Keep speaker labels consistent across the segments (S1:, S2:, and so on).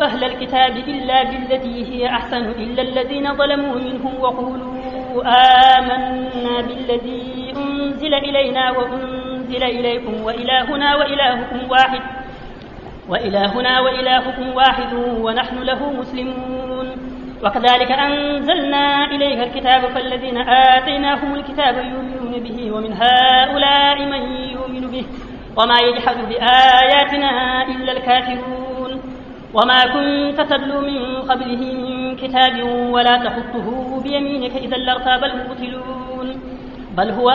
S1: أهل الكتاب إلا بالتي هي أحسن إلا الذين ظلموا منهم وقولوا آمنا بالذي أنزل إلينا وأنزل إليكم وإلهنا وإلهكم واحد ونحن له مسلمون. وكذلك أنزلنا إليك الكتاب فالذين آتيناهم الكتاب يؤمنون به ومن هؤلاء من يؤمن به وما يجحد بآياتنا إلا الكافرون. وما كنت تتلو من قبله من كتاب ولا تخطه بيمينك إذا لارتاب المبطلون بل هو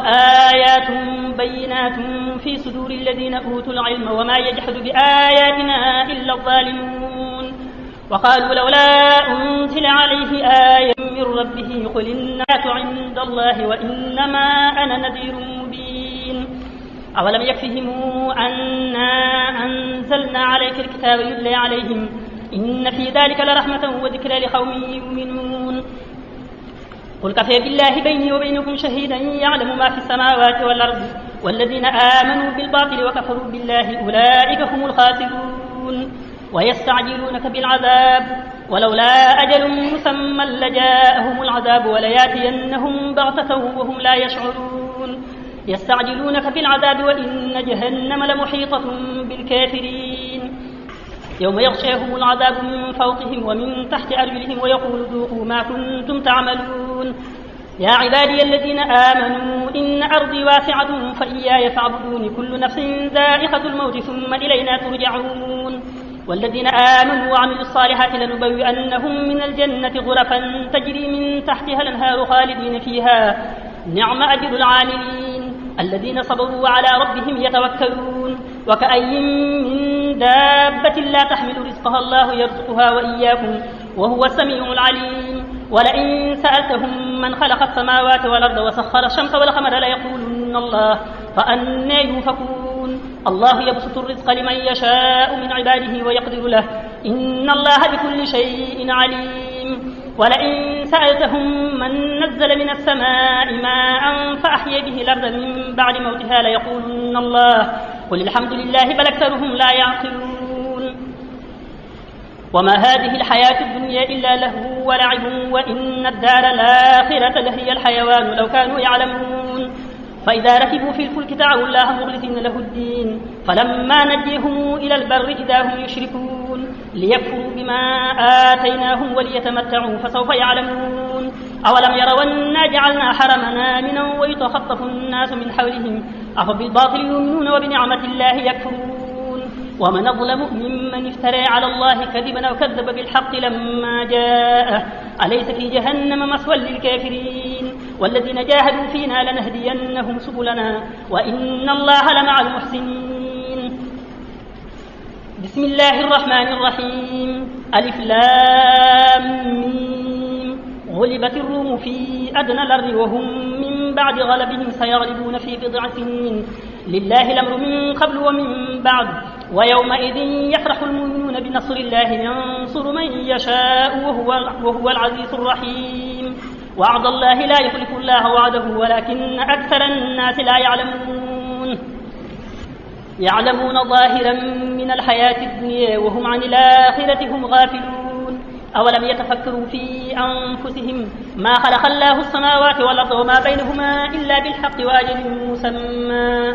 S1: آيات بينات في صدور الذين أوتوا العلم وما يجحد بآياتنا إلا الظالمون. وقالوا لولا أنزل عليه آية من ربه قل النعمة عند الله وإنما أنا نذير مبين. أولم يكفهم أنا أنزلنا عليك الكتاب يتلى عليهم إن في ذلك لرحمة وذكرى لقوم يؤمنون. قل كفى بالله بيني وبينكم شهيدا يعلم ما في السماوات والأرض والذين آمنوا بالباطل وكفروا بالله أولئك هم الخاسرون. ويستعجلونك بالعذاب ولولا أجل مسمى لجاءهم العذاب ولياتينهم بغتة وهم لا يشعرون. يستعجلونك بالعذاب وإن جهنم لمحيطة بالكافرين يوم يغشاهم العذاب من فوقهم ومن تحت أرجلهم ويقول ذوقوا ما كنتم تعملون. يا عبادي الذين آمنوا إن أرضي واسعة فإياي فاعبدون كل نفس ذائقة الموت ثم إلينا ترجعون. والذين آمنوا وعملوا الصالحات لنبوئنهم من الجنة غرفا تجري من تحتها الأنهار خالدين فيها نعم أجر العاملين الذين صبروا وعلى ربهم يتوكلون. وكأي من دابة لا تحمل رزقها الله يرزقها وإياكم وهو السميع العليم. ولئن سألتهم من خلق السماوات والأرض وسخر الشمس والقمر ليقولن الله فأنى يؤفكون. الله يبسط الرزق لمن يشاء من عباده ويقدر له إن الله بكل شيء عليم. ولئن سألتهم من نزل من السماء ماء فأحيا به الأرض من بعد موتها ليقولن الله قل الحمد لله بل أكثرهم لا يعقلون. وما هذه الحياة الدنيا إلا لهو ولعب وإن الدار الآخرة لهي الحيوان لو كانوا يعلمون. فإذا ركبوا في الفلك دعوا الله مخلصين له الدين فلما نجيهم إلى البر إذا هم يشركون ليكفروا بما آتيناهم وليتمتعوا فسوف يعلمون. أولم يروا أنا جعلنا حرمنا آمنا ويتخطف الناس من حولهم أفبالباطل يؤمنون وبنعمة الله يكفرون. ومن أظلم ممن افترى على الله كذبا أو كذب بالحق لما جاءه أليس في جهنم مثوى للكافرين. والذين جاهدوا فينا لنهدينهم سبلنا وإن الله لمع المحسنين. بسم الله الرحمن الرحيم ألف لام ميم غلبت الروم في أدنى الأرض وهم من بعد غلبهم سيغلبون في بضع سنين لله الأمر من قبل ومن بعد ويومئذ يفرح المؤمنون بنصر الله ينصر من يشاء وهو العزيز الرحيم. وعد الله لا يخلف الله وعده ولكن أكثر الناس لا يعلمون ظاهرا من الحياة الدنيا وهم عن الآخرة هم غافلون. أولم يتفكروا في أنفسهم ما خلق الله السماوات والأرض وما بينهما إلا بالحق وأجل مسمى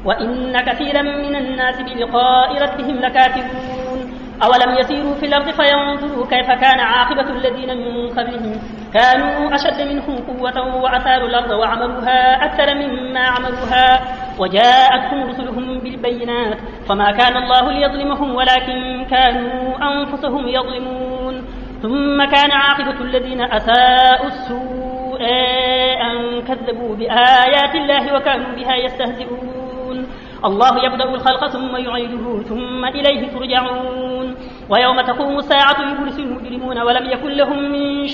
S1: وإن كثيرا من الناس بلقاء ربهم لكافرون. أولم يسيروا في الأرض فينظروا كيف كان عاقبة الذين من قبلهم كانوا أشد منهم قوة وأثاروا الأرض وعمروها أكثر مما عمروها وجاءتهم رسلهم بالبينات فما كان الله ليظلمهم ولكن كانوا أنفسهم يظلمون. ثم كان عاقبة الذين أساءوا السوء أن كذبوا بآيات الله وكانوا بها يستهزئون. الله يبدأ الخلق ثم يعيده ثم إليه ترجعون. ويوم تقوم الساعة يبلس المجرمون ولم يكن لهم من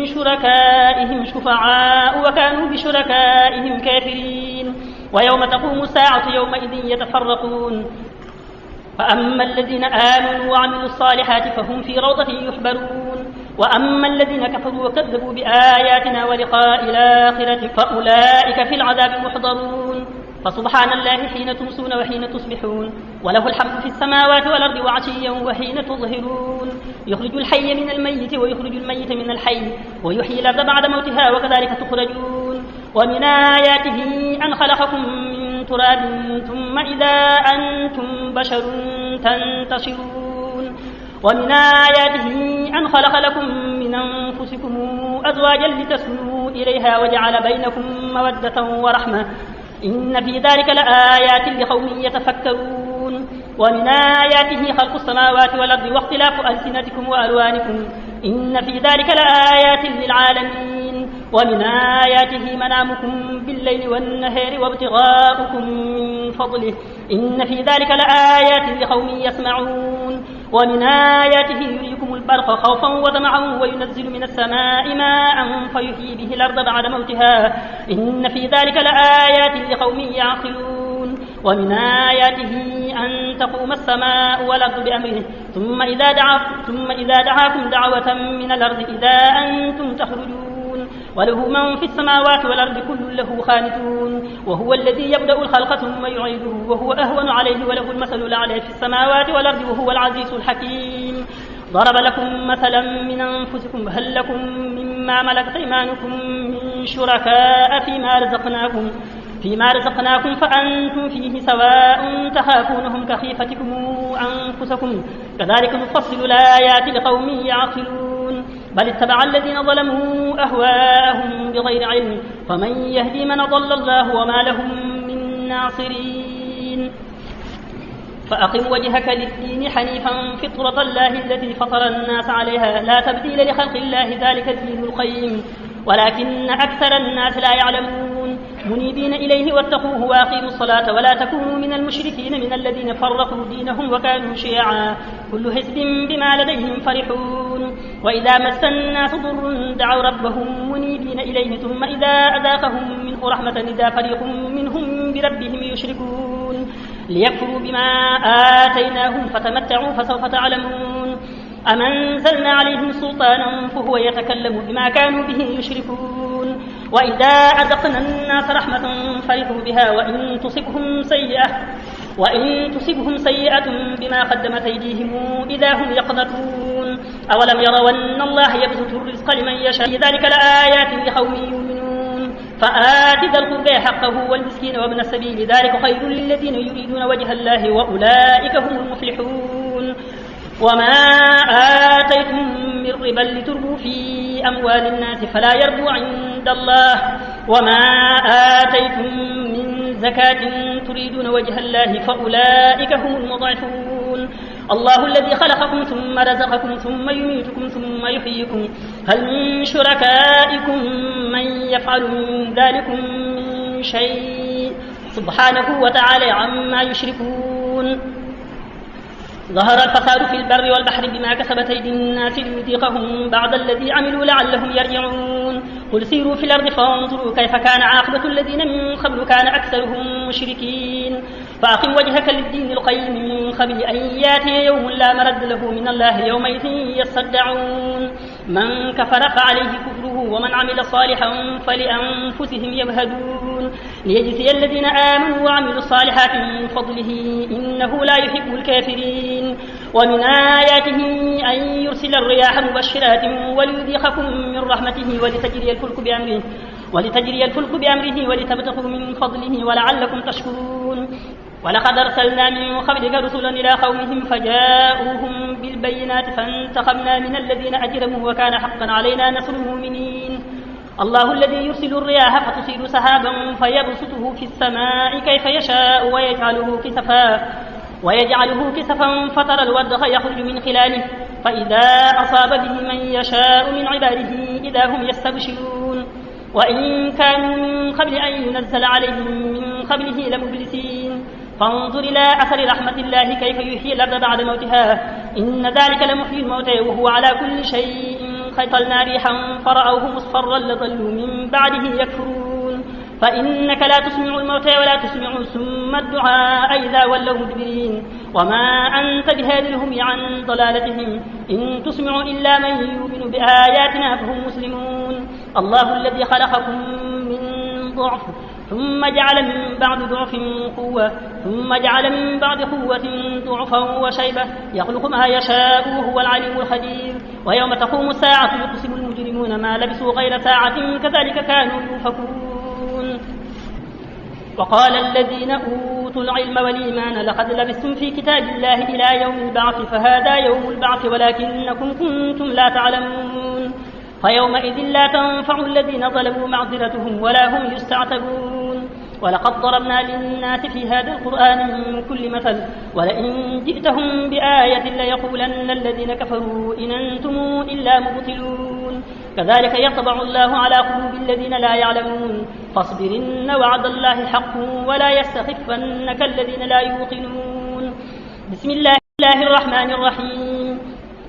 S1: شركائهم شفعاء وكانوا بشركائهم كافرين. ويوم تقوم الساعة يومئذ يتفرقون فأما الذين آمنوا وعملوا الصالحات فهم في روضة يحبرون وأما الذين كفروا وكذبوا بآياتنا ولقاء الآخرة فأولئك في العذاب محضرون. فسبحان الله حين تمسون وحين تصبحون وله الحمد في السماوات والأرض وعشيا وحين تظهرون يخرج الحي من الميت ويخرج الميت من الحي ويحيي الأرض بعد موتها وكذلك تخرجون ومن آياته أن خلقكم من تراب ثم إذا أنتم بشر تنتشرون ومن آياته أن خلق لكم من أنفسكم أزواجا لتسكنوا إليها وجعل بينكم مودة ورحمة إن في ذلك لآيات لقوم يتفكرون ومن آياته خلق السماوات والأرض واختلاف ألسنتكم وألوانكم إن في ذلك لآيات للعالمين ومن آياته منامكم بالليل والنهار وابتغاؤكم من فضله إن في ذلك لآيات لقوم يسمعون ومن آياته يريكم البرق خوفا وطمعا وينزل من السماء ماء فيحيي به الأرض بعد موتها إن في ذلك لآيات لقوم يعقلون ومن آياته أن تقوم السماء والأرض بأمره ثم إذا دعاكم دعوة من الأرض إذا أنتم تخرجون وله من في السماوات والأرض كل له خانتون وهو الذي يبدأ الخلق ثم يعيده وهو أهون عليه وله المثل الأعلى في السماوات والأرض وهو العزيز الحكيم ضرب لكم مثلا من أنفسكم هل لكم مما ملكت أيمانكم من شركاء فيما رزقناكم فأنتم فيه سواء تخافونهم كخيفتكم أنفسكم كذلك نفصل الآيات لقوم يعقلون بل اتبع الذين ظلموا أهواءهم بغير علم فمن يهدي من ضل الله وما لهم من ناصرين فأقم وجهك للدين حنيفا فطرة الله التي فطر الناس عليها لا تبديل لخلق الله ذلك الدين القيم ولكن أكثر الناس لا يعلمون منيبين إليه واتقوه وأقيموا الصلاة ولا تكونوا من المشركين من الذين فرقوا دينهم وكانوا شيعا كل حزب بما لديهم فرحون وإذا مس الناس ضر دعوا ربهم منيبين إليه ثم إذا أذاقهم منه رحمة إذا فريق منهم بربهم يشركون ليكفروا بما آتيناهم فتمتعوا فسوف تعلمون أم أنزلنا عليهم سلطانا فهو يتكلم بما كانوا به يشركون وإذا أذقنا الناس رحمة فرحوا بها وإن تصبهم سيئة بما قدمت أيديهم إذا هم يقنطون أولم يروا أن الله يبسط الرزق لمن يشاء ذلك لآيات لقوم يؤمنون فآت ذا القربى حقه والمسكين وابن السبيل ذلك خير للذين يريدون وجه الله وأولئك هم المفلحون وما آتيتم من ربا لتربوا في أموال الناس فلا يربو عند الله وما آتيتم من زكاة تريدون وجه الله فأولئك هم المضعفون الله الذي خلقكم ثم رزقكم ثم يميتكم ثم يحييكم هل من شركائكم من يفعل من ذلكم من شيء سبحانه وتعالى عما يشركون ظهر الفساد في البر والبحر بما كسبت أيدي الناس ليذيقهم بعض الذي عملوا لعلهم يرجعون قل سيروا في الأرض فانظروا كيف كان عاقبة الذين من قبل كان أكثرهم مشركين فأقم وجهك للدين القيم من قبل أن يأتي يوم لا مرد له من الله يومئذ يصدعون من كفر فعليه كفره ومن عمل صالحا فلأنفسهم يمهدون ليجزي الذين آمنوا وعملوا الصالحات من فضله إنه لا يحب الكافرين ومن آياته أن يرسل الرياح مبشرات وليذيقكم من رحمته ولتجري الفلك بأمره ولتبتغوا من فضله ولعلكم تشكرون ولقد أرسلنا من قبلك رسلا إلى قومهم فجاءوهم بالبينات فانتقمنا من الذين أجرموا وكان حقا علينا نصر المؤمنين الله الذي يرسل الرياح فتصير سحابا فيبسطه في السماء كيف يشاء ويجعله كسفا فترى الودق يخرج من خلاله فإذا أصاب به من يشاء من عباده إذا هم يستبشرون وإن كانوا من قبل أن ينزل عليهم من قبله لمبلسين فانظر إلى أثر رحمة الله كيف يحيي الأرض بعد موتها إن ذلك لمحيي الموتى وهو على كل شيء قيطلنا ريحا فرأوه مصفرا لظلوا من بعده يكفرون فإنك لا تسمع الموتى ولا تسمع الصم الدعاء إذا ولوا مدبرين وما أنت بهادي العمي عن ضلالتهم إن تسمع إلا من يؤمن بآياتنا فهم مسلمون الله الذي خلقكم من ضعف ثم جعل من بعد ضعف قوة ثم جعل من بعد قوة ضعفا وشيبة يخلق ما يشاء وهو العليم الخبير ويوم تقوم الساعة يقسم المجرمون ما لبثوا غير ساعة كذلك كانوا يؤفكون. وقال الذين أوتوا العلم والإيمان لقد لبثتم في كتاب الله إلى يوم البعث فهذا يوم البعث ولكنكم كنتم لا تعلمون. فيومئذ لا تنفع الذين ظلموا معذرتهم ولا هم يستعتبون. ولقد ضربنا للناس في هذا القرآن من كل مثل ولئن جئتهم بآية ليقولن الذين كفروا إن أنتم إلا مبطلون. كذلك يطبع الله على قلوب الذين لا يعلمون. فاصبر إن وعد الله حق ولا يستخفنك الذين لا يوقنون. بسم الله الرحمن الرحيم.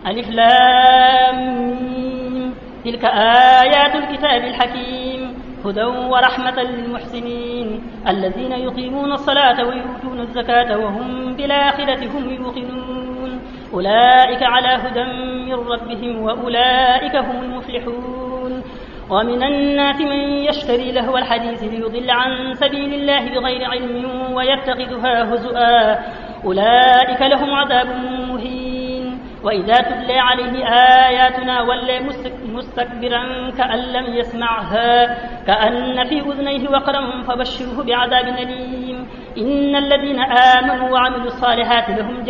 S1: ألف لام ميم. تلك آيات الكتاب الحكيم هدى ورحمة للمحسنين الذين يقيمون الصلاة ويؤتون الزكاة وهم بالآخرة هم يوقنون. أولئك على هدى من ربهم وأولئك هم المفلحون. ومن الناس من يشتري لهو الحديث ليضل عن سبيل الله بغير علم ويتخذها هزؤا أولئك لهم عذاب مهين. وإذا تتلى عليه آياتنا ولى مستكبرا كأن لم يسمعها كأن في أذنيه وقرا فبشره بعذاب أليم. إن الذين آمنوا وعملوا الصالحات لهم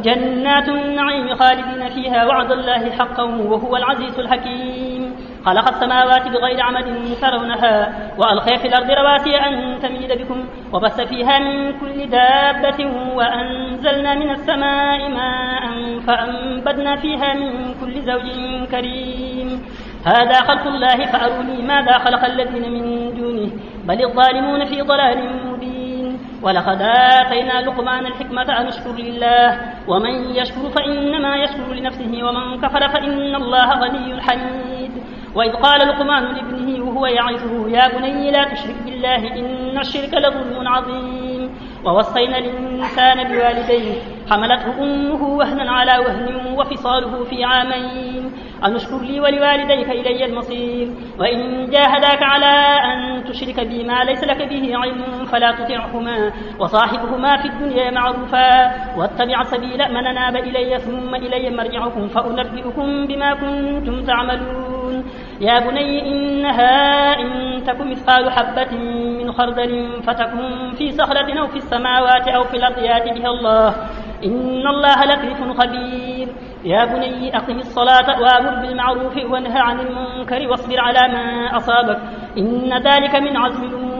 S1: جنات النعيم خالدين فيها وعد الله حقا وهو العزيز الحكيم. خلق السماوات بغير عمد ترونها وألقى في الأرض رواسي أن تميد بكم وبث فيها من كل دابة وأنزلنا من السماء ماء فأنبتنا فيها من كل زوج كريم. هذا خلق الله فأروني ماذا خلق الذين من دونه بل الظالمون في ضلال مبين. ولقد آتينا لقمان الحكمة أن اشكر لله ومن يشكر فإنما يشكر لنفسه ومن كفر فإن الله غني حميد. وإذ قال لقمان لابنه وهو يعظه يا بني لا تشرك بالله إن الشرك لظلم عظيم. ووصينا الإنسان بوالديه حملته أمه وهنا على وهن وفصاله في عامين أن اشكر لي ولوالديك إلي المصير. وإن جاهداك على أن تشرك بي ما ليس لك به علم فلا تطعهما وصاحبهما في الدنيا معروفا واتبع سبيل من أناب إلي ثم إلي مرجعكم فأنبئكم بما كنتم تعملون. يا بني إنها إن تك مثقال حبة من خردل فتكن في صخرة أو في السماوات أو في الأرض يأت بها الله إن الله لطيف خبير. يا بني أقم الصلاة وأمر بالمعروف وانه عن المنكر واصبر على ما أصابك إن ذلك من عزم الأمور.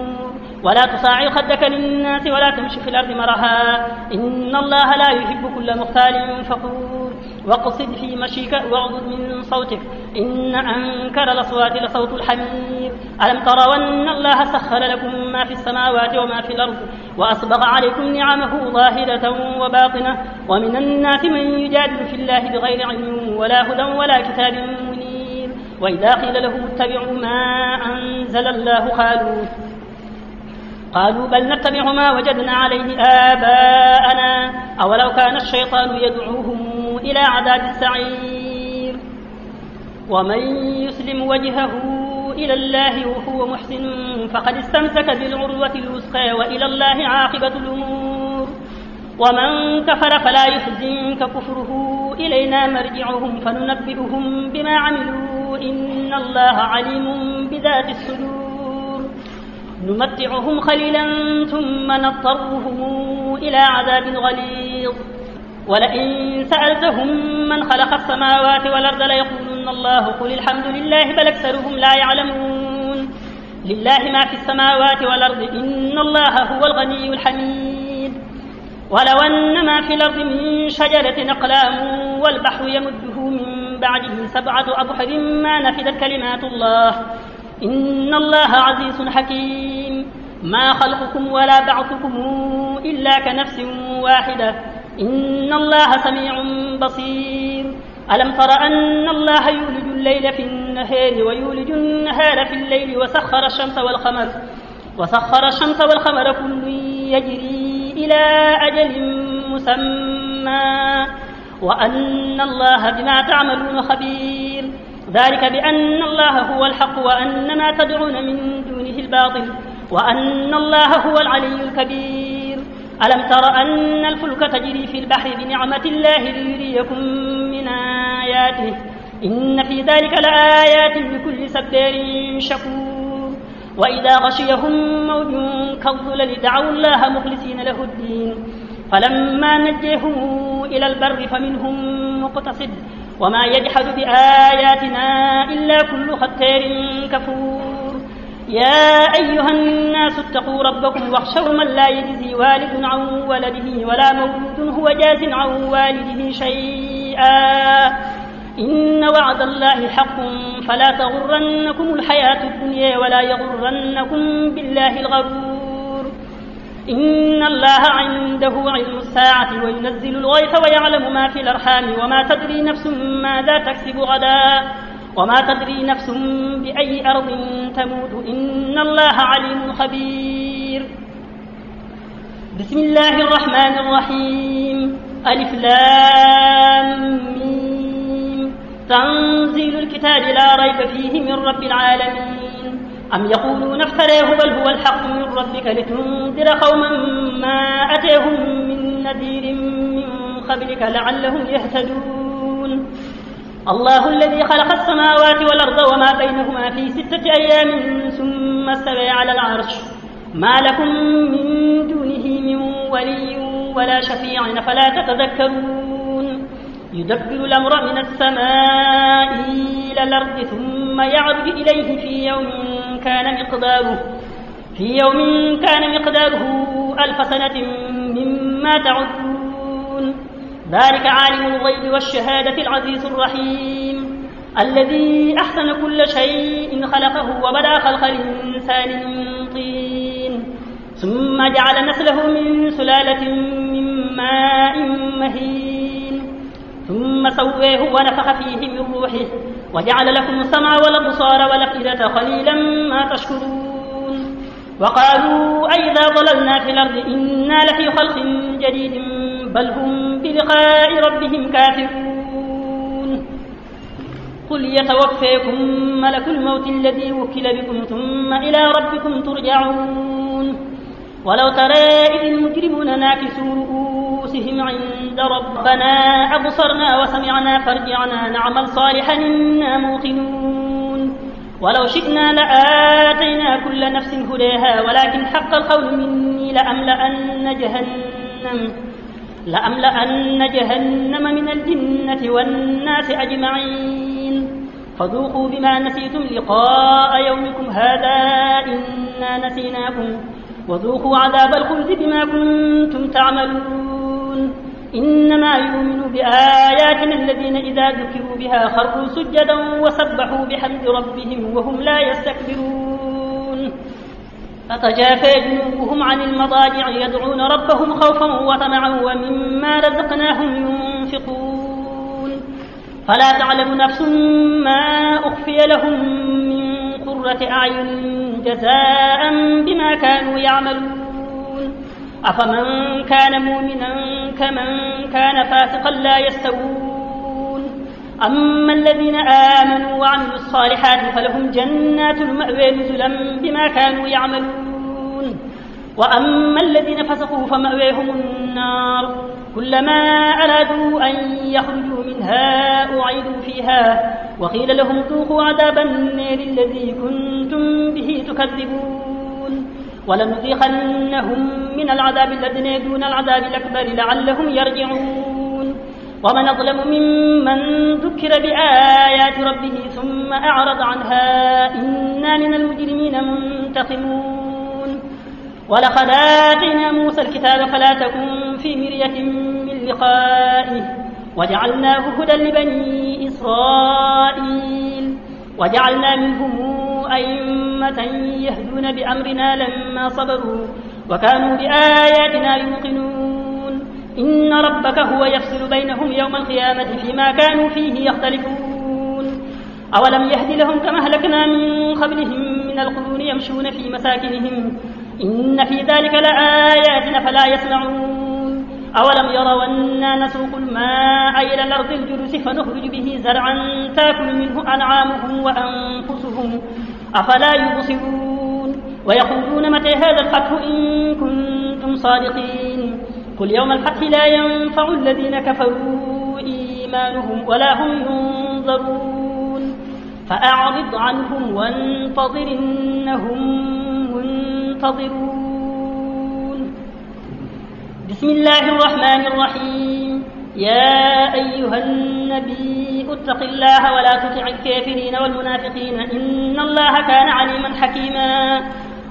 S1: ولا تصاعر خدك للناس ولا تمشي في الأرض مرحا إن الله لا يحب كل مختال فخور. واقصد في مشيك واغضض من صوتك إن أنكر الأصوات لصوت الحمير. ألم تروا أن الله سخر لكم ما في السماوات وما في الأرض وأسبغ عليكم نعمه ظاهرة وباطنة ومن الناس من يجادل في الله بغير علم ولا هدى ولا كتاب منير. وإذا قيل لهم اتبعوا ما أنزل الله قالوا بل نتبع ما وجدنا عليه آباءنا أولو كان الشيطان يدعوهم إلى عذاب السعير. ومن يسلم وجهه إلى الله وهو محسن فقد استمسك بالعروة الوثقى وإلى الله عاقبة الأمور. ومن كفر فلا يحزنك كفره إلينا مرجعهم فننبئهم بما عملوا إن الله عليم بذات الصدور. نمتعهم قليلا ثم نضطرهم إلى عذاب غليظ. ولئن سألتهم من خلق السماوات والأرض ليقولن الله قل الحمد لله بل أكثرهم لا يعلمون. لله ما في السماوات والأرض إن الله هو الغني الحميد. ولو أن ما في الأرض من شجرة أقلام والبحر يمده من بعده 7 أبحر ما نفدت كلمات الله إن الله عزيز حكيم. ما خلقكم ولا بعثكم إلا كنفس واحدة إن الله سميع بصير. ألم تر أن الله يولج الليل في النهار ويولج النهار في الليل وسخر الشمس والقمر كل يجري إلى أجل مسمى وأن الله بما تعملون خبير. ذلك بأن الله هو الحق وأن ما تدعون من دونه الباطل وأن الله هو العلي الكبير. ألم تر أن الفلك تجري في البحر بنعمة الله ليريكم من آياته إن في ذلك لآيات لكل صبار شكور. وإذا غشيهم موج كالظلل دعوا الله مخلصين له الدين فلما نجيهم إلى البر فمنهم مقتصد وما يجحد بآياتنا إلا كل ختار كفور. يا أيها الناس اتقوا ربكم واخشوا من لا يجزي والد عن ولده ولا مولود هو جاز عن والده شيئا إن وعد الله حق فلا تغرنكم الحياة الدنيا ولا يغرنكم بالله الغرور. إن الله عنده علم الساعة وينزل الغيث ويعلم ما في الأرحام وما تدري نفس ماذا تكسب غدا وما تدري نفس بأي أرض تموت إن الله عليم خبير. بسم الله الرحمن الرحيم ألف لام ميم تنزيل الكتاب لا ريب فيه من رب العالمين أم يقولون افتراه بل هو الحق من ربك لتنذر قوما ما أتيهم من نذير من قبلك لعلهم يهتدون. الله الذي خلق السماوات والأرض وما بينهما في 6 أيام ثم استوى على العرش ما لكم من دونه من ولي ولا شفيع فلا تتذكرون. يدبر الأمر من السماء إلى الأرض ثم يعرج إليه في يوم كان مقداره 1000 سنة مما تعدون. ذلك عالم الغيب والشهادة العزيز الرحيم الذي أحسن كل شيء خلقه وبدأ خلق الإنسان من طين ثم جعل نسله من سلالة من ماء مهين ثم سواه ونفخ فيه من روحه وجعل لكم السمع والأبصار والأفئدة قليلا ما تشكرون. وقالوا أئذا ضللنا في الأرض إنا لفي خلق جديد بل هم بلقاء ربهم كافرون. قل يتوفيكم ملك الموت الذي وكل بكم ثم إلى ربكم ترجعون. ولو ترى إذ المجرمون ناكسوا رؤوسهم عند ربنا أبصرنا وسمعنا فارجعنا نعمل صالحا إنا موقنون. ولو شئنا لآتينا كل نفس هداها ولكن حق القول مني لأملأن جهنم من الجنة والناس أجمعين. فذوقوا بما نسيتم لقاء يومكم هذا إنا نسيناكم وذوقوا عذاب الخلد بما كنتم تعملون. إنما يؤمن بآياتنا الذين إذا ذكروا بها خروا سجدا وسبحوا بحمد ربهم وهم لا يستكبرون. تتجافى جنوبهم عن المضاجع يدعون ربهم خوفا وطمعا ومما رزقناهم ينفقون. فلا تعلم نفس ما أخفي لهم من قرة أعين جزاء بما كانوا يعملون. أفمن كان مؤمنا كمن كان فاسقا لا يستوون. أما الذين آمنوا وعملوا الصالحات فلهم جنات المأوى نزلا بما كانوا يعملون. وأما الذين فسقوا فمأواهم النار كلما أرادوا أن يخرجوا منها أعيدوا فيها وقيل لهم ذوقوا عذاب النار الذي كنتم به تكذبون. ولنذيقنهم من العذاب الأدنى دون العذاب الأكبر لعلهم يرجعون. ومن أظلم ممن ذكر بآيات ربه ثم أعرض عنها إنا من المجرمين منتقمون. ولقد آتينا موسى الكتاب فلا تكن في مرية من لقائه وجعلناه هدى لبني إسرائيل وجعلنا منهم أئمة يهدون بأمرنا لما صبروا وكانوا بآياتنا يوقنون. إن ربك هو يفصل بينهم يوم القيامة فيما كانوا فيه يختلفون. أولم يهد لهم كما أهلكنا من قبلهم من القرون يمشون في مساكنهم إن في ذلك لآيات فلا يسمعون. أولم يروا أنا نسوق الماء إلى الأرض الجرز فنخرج به زرعا تأكل منه أنعامهم وأنفسهم أفلا يبصرون ويقولون متى هذا الفتح إن كنتم صادقين قل يوم الفتح لا ينفع الذين كفروا إيمانهم ولا هم ينظرون فأعرض عنهم وانتظر إنهم منتظرون. بسم الله الرحمن الرحيم. يا أيها النبي اتق الله ولا تطع الكافرين والمنافقين إن الله كان عليما حكيما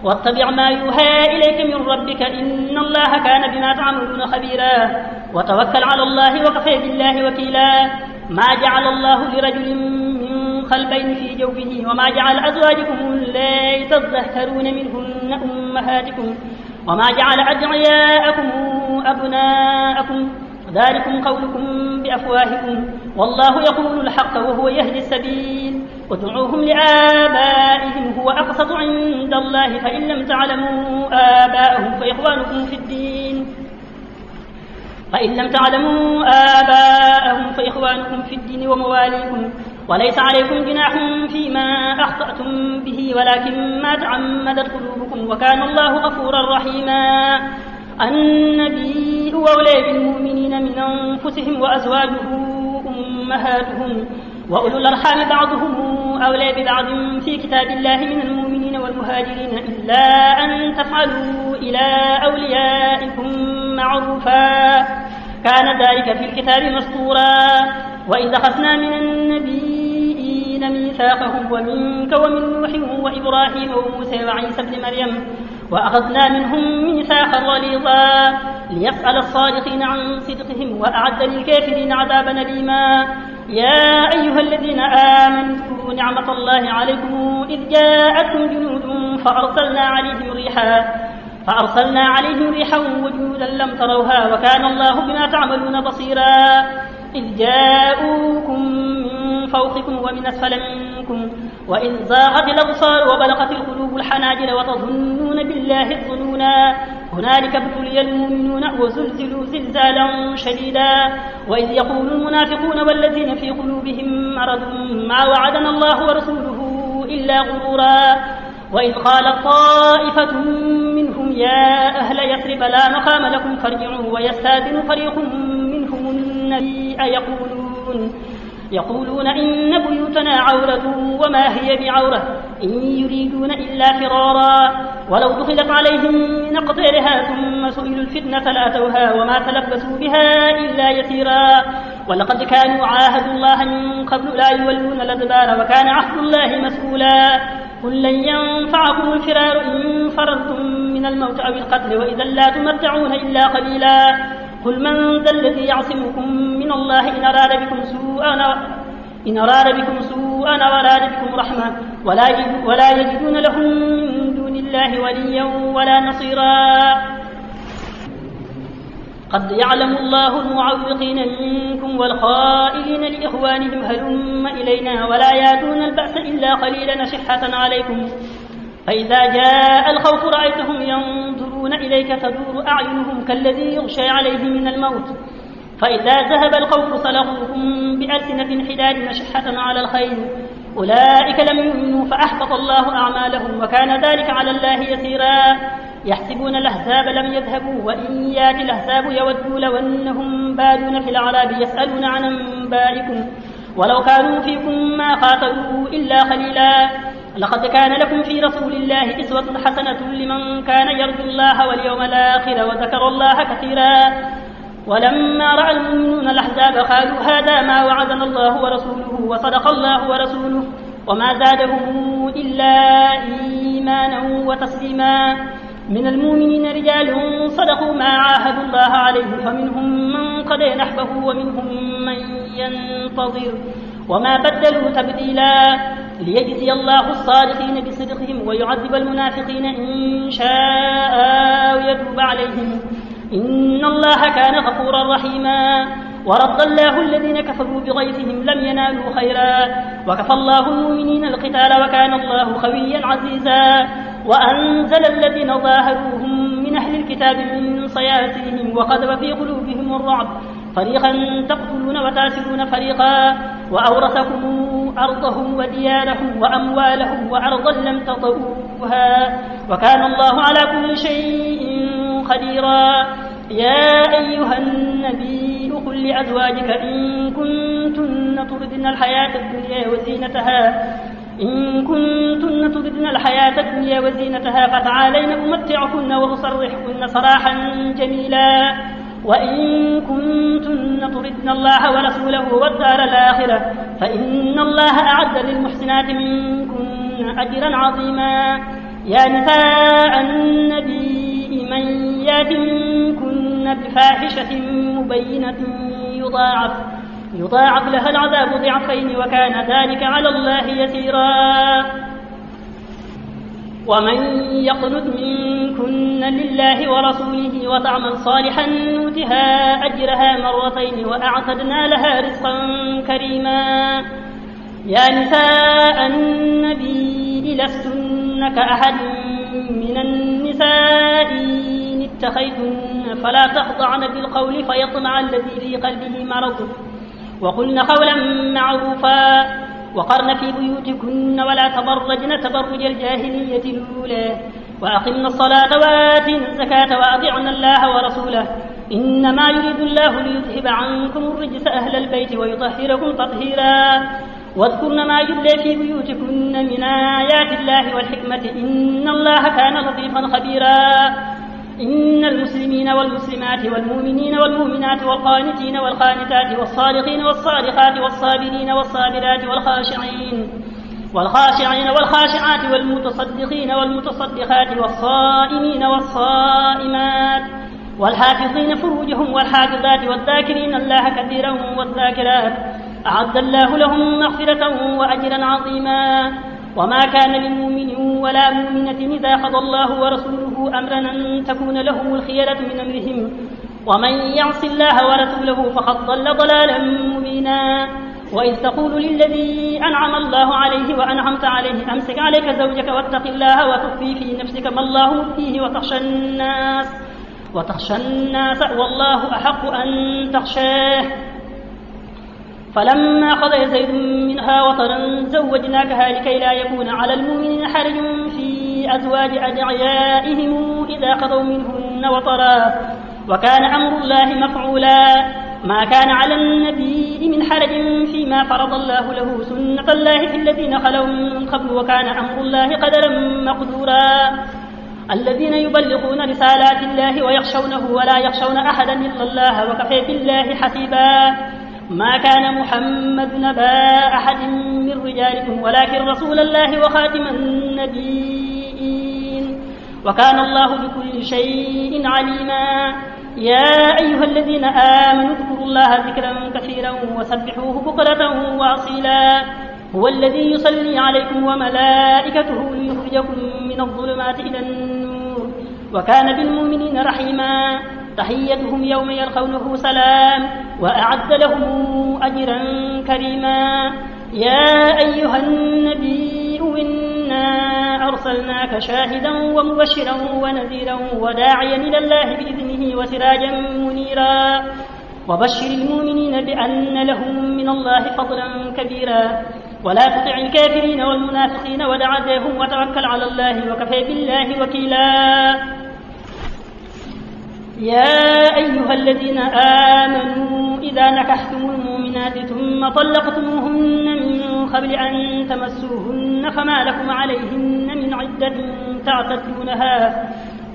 S1: واتبع ما يوحى إليك من ربك إن الله كان بما تعملون خبيرا وتوكل على الله وكفى بالله وكيلا ما جعل الله لرجل من قلبين في جوفه وما جعل أزواجكم اللاتي تظاهرون منهن أمهاتكم وما جعل أدعياءكم أبناءكم ذلكم قولكم بأفواهكم والله يقول الحق وهو يهدي السبيل ادعوهم لآبائهم هو أقسط عند الله فإن لم تعلموا آباءهم فإخوانكم في الدين ومواليكم وليس عليكم جناح فيما أخطأتم به ولكن ما تعمدت قلوبكم وكان الله غفورا رحيما. النبي أولى بالمؤمنين من أنفسهم وأزواجه أمهاتهم وأولو الأرحام بعضهم أولى ببعض في كتاب الله من المؤمنين والمهاجرين إلا أن تفعلوا إلى أوليائكم معروفا كان ذلك في الكتاب مسطورا. وإذ أخذنا من النبيين ميثاقهم ومنك ومن نوح وإبراهيم وموسى وعيسى ابن مريم وأخذنا منهم ميثاقا غليظا ليسأل الصادقين عن صدقهم وأعد للكافرين عذابا أليما. يا أيها الذين آمنوا اذكروا نعمة الله عليكم إذ جاءتكم جنود فأرسلنا عليهم ريحا وجنودا لم تروها وكان الله بما تعملون بصيرا. إذ جاءوكم من فوقكم ومن أسفل منكم وإذ زاغت الأبصار وبلغت القلوب الحناجر وتظنون بالله الظنونا هنالك ابتلي المؤمنون وزلزلوا زلزالا شديدا. وإذ يقول المنافقون والذين في قلوبهم مرض ما وعدنا الله ورسوله إلا غرورا. وإذ قالت طائفة منهم يا أهل يثرب لا مقام لكم فارجعوا ويستأذن فريق منهم النبي يقولون إن بيوتنا عورة وما هي بعورة إن يريدون إلا فرارا ولو دخلت عليهم من أقطارها ثم سئلوا الفتنة لأتوها وما تلبسوا بها إلا يسيرا. ولقد كانوا عاهدوا الله من قبل لا يولون الأدبار وكان عهد الله مسؤولا. قل لن ينفعكم الفرار إن فررتم من الموت أو القتل وإذا لا تمتعون إلا قليلا. قل من ذا الذي يعصمكم من الله إن أراد بكم سوءا وأراد بكم رحمة ولا يجدون لهم من دون الله وليا ولا نصيرا. قد يعلم الله المعوقين منكم والقائلين لإخوانهم هلم إلينا ولا يأتون البأس إلا قليلا أشحة عليكم فإذا جاء الخوف رأيتهم ينظرون إليك تدور أعينهم كالذي يغشى عليه من الموت فإذا ذهب الخوف سلقوكم بألسنة حداد أشحة على الخير أولئك لم يؤمنوا فأحبط الله أعمالهم وكان ذلك على الله يسيرا. يحسبون الأحزاب لم يذهبوا وإن يأتي الأحزاب يودوا لو أنهم بادون في الأعراب يسألون عن أنبائكم ولو كانوا فيكم ما قاتلوا إلا قليلا. لقد كان لكم في رسول الله أسوة حسنة لمن كان يرجو الله واليوم الآخر وذكر الله كثيرا. ولما رأى المؤمنون الأحزاب قالوا هذا ما وعدنا الله ورسوله وصدق الله ورسوله وما زادهم إلا إيمانا وتسليما. من المؤمنين رجال صدقوا ما عاهدوا الله عليه فمنهم من قضى نحبه ومنهم من ينتظر وما بدلوا تبديلا. ليجزي الله الصادقين بصدقهم ويعذب المنافقين إن شاء ويتوب عليهم إن الله كان غفورا رحيما. ورد الله الذين كفروا بغيظهم لم ينالوا خيرا وكفى الله المؤمنين القتال وكان الله قويا عزيزا. وأنزل الذين ظاهروهم من أهل أهل الكتاب من صياصيهم وقذف في قلوبهم الرعب فريقا تقتلون وتاسرون فريقا وأورثكم أرضهم وديارهم وأموالهم وأرضا لم تطئوها وكان الله على كل شيء قديرا. يا أيها النبي قل لأزواجك إن كنتن تردن الحياة الدنيا وزينتها فتعالين أمتعكن وأسرحكن سراحا جميلا وإن كنتن تردن الله ورسوله والدار الآخرة فإن الله أعد للمحسنات منكن أجرا عظيما. يا نساء النبي من يات منكن بفاحشة مبينة يضاعف لها العذاب ضعفين وكان ذلك على الله يسيرا. ومن يقنت منكن لله ورسوله وتعمل صالحا نؤتها أجرها مرتين وأعتدنا لها رزقا كريما. يا نساء النبي لستن كأحد من النساء إن اتخيتن فلا تخضعن بالقول فيطمع الذي في قلبه مرض وقلن قولا معروفا وقرن في بيوتكن ولا تبرجن تبرج الجاهلية الأولى وأقمن الصلاة وآتينا الزكاة وأطعنا الله ورسوله إنما يريد الله ليذهب عنكم الرجس أهل البيت ويطهركم تطهيرا. واذكرن ما يتلى في بيوتكن من آيات الله والحكمة إن الله كان لطيفا خبيرا. إن المسلمين والمسلمات والمؤمنين والمؤمنات والقانتين والقانتات والصادقين والصادقات والصابرين والصابرات والخاشعين والخاشعات والمتصدقين والمتصدقات والصائمين والصائمات والحافظين فروجهم والحافظات والذاكرين الله كثيرا والذاكرات أعد الله لهم مغفرة وأجرا عظيما. وما كان لمؤمن ولا مؤمنة إذا قضى الله ورسوله أمرا أن تكون لهم الخيرة من أمرهم ومن يعص الله ورسوله فقد ضل ضلالا مبينا. وإذ تقول للذي أنعم الله عليه وأنعمت عليه أمسك عليك زوجك واتق الله وتخفي في نفسك ما الله مبديه وتخشى الناس والله أحق أن تخشاه. فلما قضى زيد منها وطرا زوجناكها لكي لا يكون على المؤمنين حرج في أزواج أدعيائهم إذا قضوا منهن وطرا وكان أمر الله مفعولا. ما كان على النبي من حرج فيما فرض الله له سنة الله في الذين خلوا من قبل وكان أمر الله قدرا مقدورا. الذين يبلغون رسالات الله ويخشونه ولا يخشون أحدا إلا الله وكفى بالله حسيبا. ما كان محمد نبا أحد من رجالكم ولكن رسول الله وخاتم النبيين وكان الله بكل شيء عليما. يا أيها الذين آمنوا اذكروا الله ذكرا كثيرا وسبحوه بكرة وأصيلا. هو الذي يصلي عليكم وملائكته ليخرجكم من الظلمات إلى النور وكان بالمؤمنين رحيما. تحيتهم يوم يلقونه سلام وأعد لهم أجرا كريما. يا أيها النبي إنا أرسلناك شاهدا ومبشرا ونذيرا وداعيا إلى الله بإذنه وسراجا منيرا وبشر المؤمنين بأن لهم من الله فضلا كبيرا. ولا تطع الكافرين والمنافقين ودع عذابهم وتوكل على الله وكفى بالله وكيلا. يا أيها الذين آمنوا إذا نكحتم المؤمنات ثم طلقتموهن من قبل أن تمسوهن فما لكم عليهن من عدة تعتدونها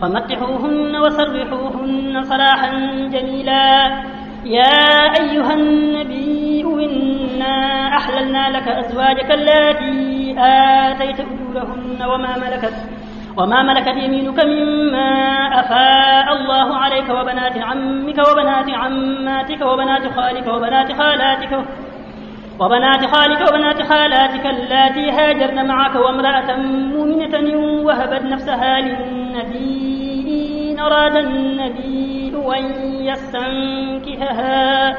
S1: فمتعوهن وسرحوهن سراحا جميلا. يا أيها النبي إنا أحللنا لك أزواجك اللاتي آتيت أجورهن وما ملكت يمينك مما أفاء الله عليك وبنات عمك وبنات عماتك وبنات خالك وبنات خالاتك اللاتي هاجرن معك وامرأة مؤمنة وهبت نفسها للنبي إن أراد النبي أن يستنكحها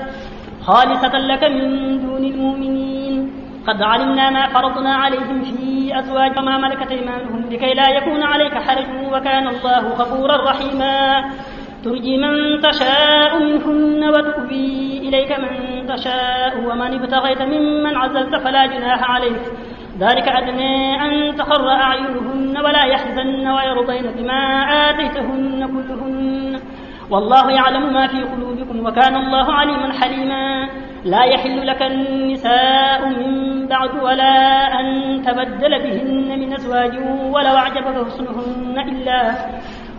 S1: خالصة لك من دون المؤمنين. قد علمنا ما فرضنا عليهم في أزواج وما ملكت أيمانهم لكي لا يكون عليك حرج وكان الله غفورا رحيما ترجي من تشاء منهن وتؤوي إليك من تشاء ومن ابتغيت ممن عزلت فلا جناح عليك ذلك أدنى أن تقر أعينهن ولا يحزن ويرضين بما آتيتهن كلهن والله يعلم ما في قلوبكم وكان الله عليما حليما لا يحل لك النساء من بعد ولا أن تبدل بهن من أزواج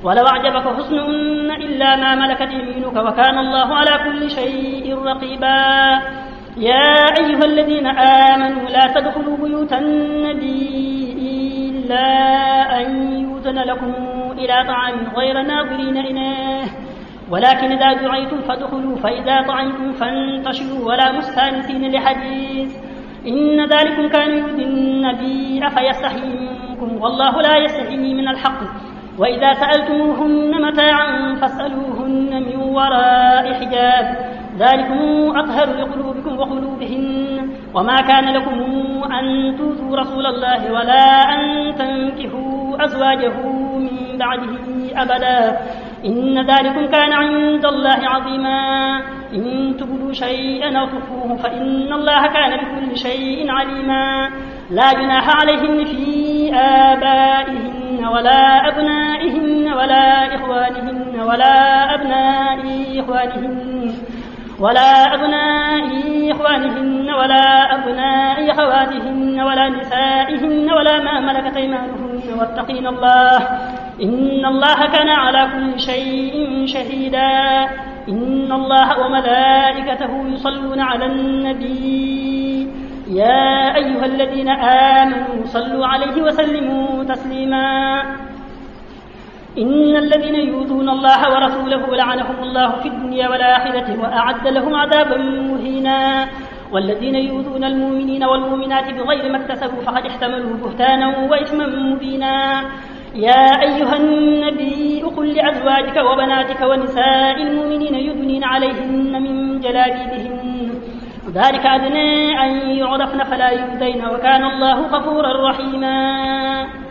S1: ولو أعجبك حسنهن إلا ما ملكت يمينك وكان الله على كل شيء رقيبا يا أيها الذين آمنوا لا تدخلوا بيوت النبي إلا أن يؤذن لكم إلى طعام غير ناظرين إناه ولكن إذا دعيتم فادخلوا فإذا طعمتم فانتشروا ولا مستأنسين لحديث إن ذلكم كان يؤذي النبي أفيستحيي منكم والله لا يستحيي من الحق وإذا سألتموهن متاعا فاسألوهن من وراء حجاب ذلكم أطهر لقلوبكم وقلوبهن وما كان لكم أن تؤذوا رسول الله ولا أن تنكحوا أزواجه من بعده أبدا إن ذلكم كان عند الله عظيما إن تبدوا شيئا أو تخفوه فإن الله كان بكل شيء عليما لا جناح عليهن في آبائهن ولا أبنائهن ولا إخوانهن ولا أبناء إخوانهن ولا أبناء أخواتهن ولا نسائهن ولا ما ملكت أيمانهن واتقين الله إن الله كان على كل شيء شهيدا إن الله وملائكته يصلون على النبي يا أيها الذين آمنوا صلوا عليه وسلموا تسليما إن الذين يؤذون الله ورسوله لعنهم الله في الدنيا والآخرة وأعد لهم عذابا مهينا والذين يؤذون المؤمنين والمؤمنات بغير ما اكتسبوا فقد احتملوا بهتانا وإثما مبينا يا أيها النبي قل لأزواجك وبناتك ونساء المؤمنين يدنين عليهن من جلابيبهن ذلك أدنى أن يعرفن فلا يؤذين وكان الله غفورا رحيما